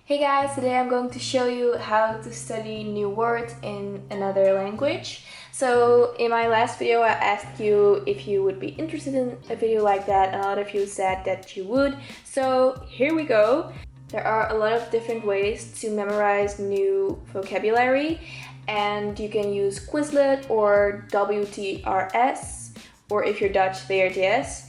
Hey guys, today I'm going to show you how to study new words in another language. So in my last video I asked you if you would be interested in a video like that, and a lot of you said that you would. So here we go. There are a lot of different ways to memorize new vocabulary, and you can use Quizlet or WRTS, or if you're Dutch, WRTS.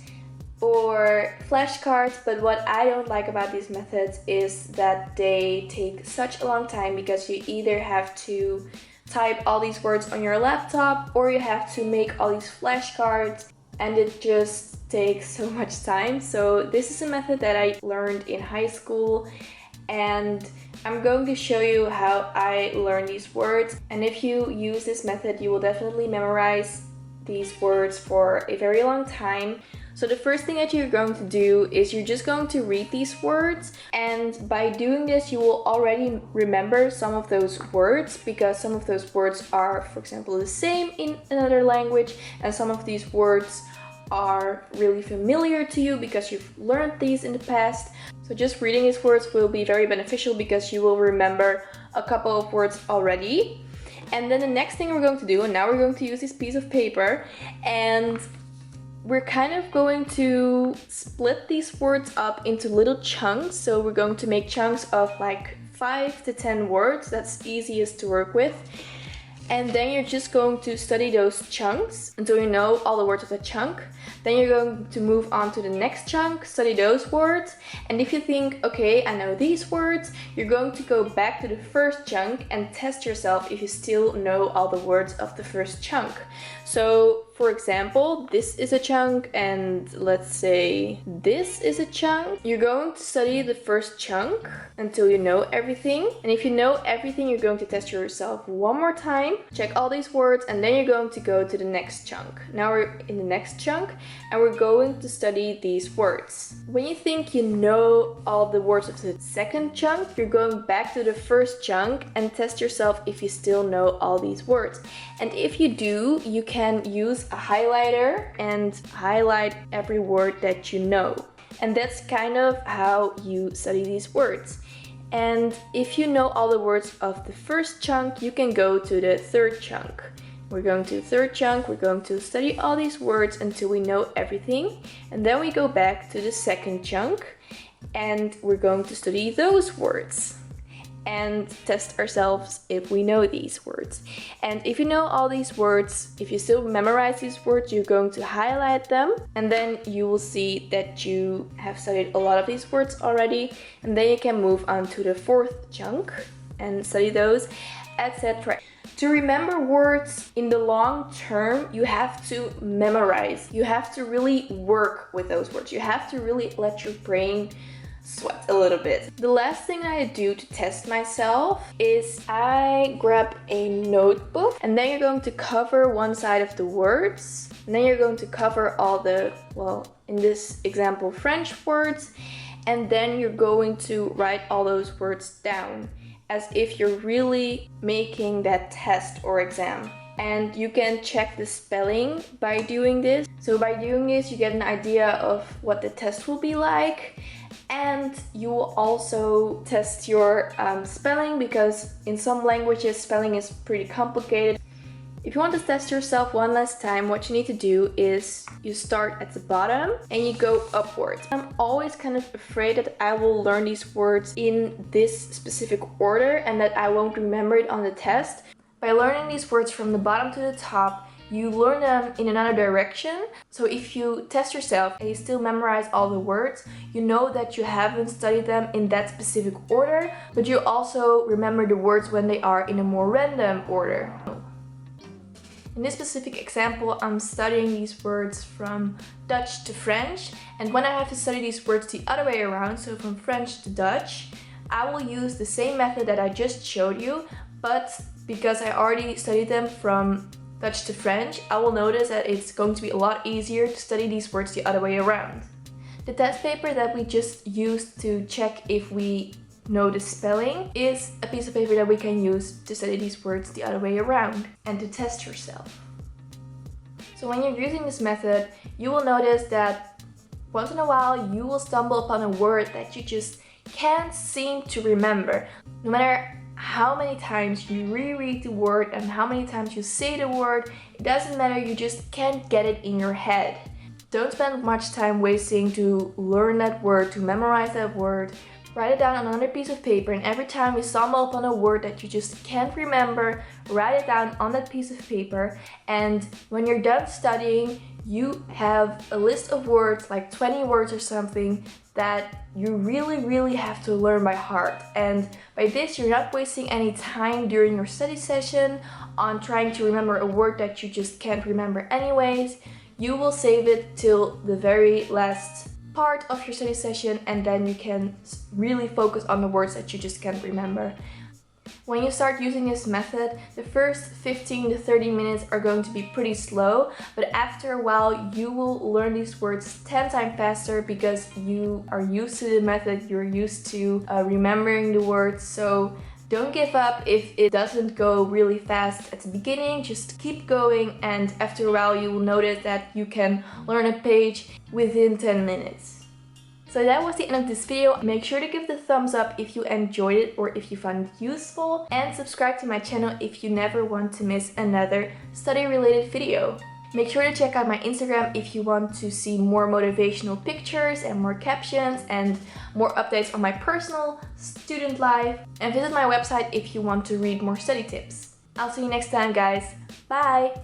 Or flashcards, but what I don't like about these methods is that they take such a long time because you either have to type all these words on your laptop or you have to make all these flashcards, and it just takes so much time. So this is a method that I learned in high school, and I'm going to show you how I learned these words. And if you use this method, you will definitely memorize these words for a very long time. So the first thing that you're going to do is you're just going to read these words, and by doing this you will already remember some of those words, because some of those words are, for example, the same in another language, and some of these words are really familiar to you because you've learned these in the past. So just reading these words will be very beneficial because you will remember a couple of words already. And then the next thing we're going to do, and now we're going to use this piece of paper, and we're kind of going to split these words up into little chunks. So we're going to make chunks of like 5 to 10 words. That's easiest to work with. And then you're just going to study those chunks until you know all the words of the chunk. Then you're going to move on to the next chunk, study those words. And if you think, okay, I know these words, you're going to go back to the first chunk and test yourself if you still know all the words of the first chunk. So, for example, this is a chunk, and let's say this is a chunk. You're going to study the first chunk until you know everything. And if you know everything, you're going to test yourself one more time, check all these words, and then you're going to go to the next chunk. Now we're in the next chunk, and we're going to study these words. When you think you know all the words of the second chunk, you're going back to the first chunk and test yourself if you still know all these words. And if you do, you can use a highlighter and highlight every word that you know. And that's kind of how you study these words. And if you know all the words of the first chunk, you can go to the third chunk. We're going to the third chunk, we're going to study all these words until we know everything. And then we go back to the second chunk and we're going to study those words and test ourselves if we know these words. And if you know all these words, if you still memorize these words, you're going to highlight them, and then you will see that you have studied a lot of these words already, and then you can move on to the fourth chunk and study those, etc. To remember words in the long term, you have to memorize. You have to really work with those words. You have to really let your brain sweat a little bit. The last thing I do to test myself is I grab a notebook, and then you're going to cover one side of the words, and then you're going to cover all the, well, in this example, French words, and then you're going to write all those words down as if you're really making that test or exam. And you can check the spelling by doing this. So by doing this, you get an idea of what the test will be like. And you will also test your spelling, because in some languages spelling is pretty complicated. If you want to test yourself one last time, what you need to do is you start at the bottom and you go upwards. I'm always kind of afraid that I will learn these words in this specific order and that I won't remember it on the test. By learning these words from the bottom to the top, you learn them in another direction. So if you test yourself and you still memorize all the words, you know that you haven't studied them in that specific order, but you also remember the words when they are in a more random order. In this specific example, I'm studying these words from Dutch to French, and when I have to study these words the other way around, so from French to Dutch, I will use the same method that I just showed you, but because I already studied them from Dutch to French, I will notice that it's going to be a lot easier to study these words the other way around. The test paper that we just used to check if we know the spelling is a piece of paper that we can use to study these words the other way around and to test yourself. So when you're using this method, you will notice that once in a while you will stumble upon a word that you just can't seem to remember. No matter how many times you reread the word and how many times you say the word, it doesn't matter, you just can't get it in your head. Don't spend much time wasting to learn that word, to memorize that word. Write it down on another piece of paper, and every time you stumble upon a word that you just can't remember, write it down on that piece of paper. And when you're done studying, you have a list of words, like 20 words or something, that you really have to learn by heart. And by this, you're not wasting any time during your study session on trying to remember a word that you just can't remember anyways. You will save it till the very last part of your study session, and then you can really focus on the words that you just can't remember. When you start using this method, the first 15 to 30 minutes are going to be pretty slow, but after a while you will learn these words 10 times faster because you are used to the method, you're used to remembering the words. So don't give up if it doesn't go really fast at the beginning. Just keep going, and after a while you will notice that you can learn a page within 10 minutes. So that was the end of this video. Make sure to give the thumbs up if you enjoyed it or if you found it useful, and subscribe to my channel if you never want to miss another study related video. Make sure to check out my Instagram if you want to see more motivational pictures and more captions and more updates on my personal student life, and visit my website if you want to read more study tips. I'll see you next time, guys. Bye!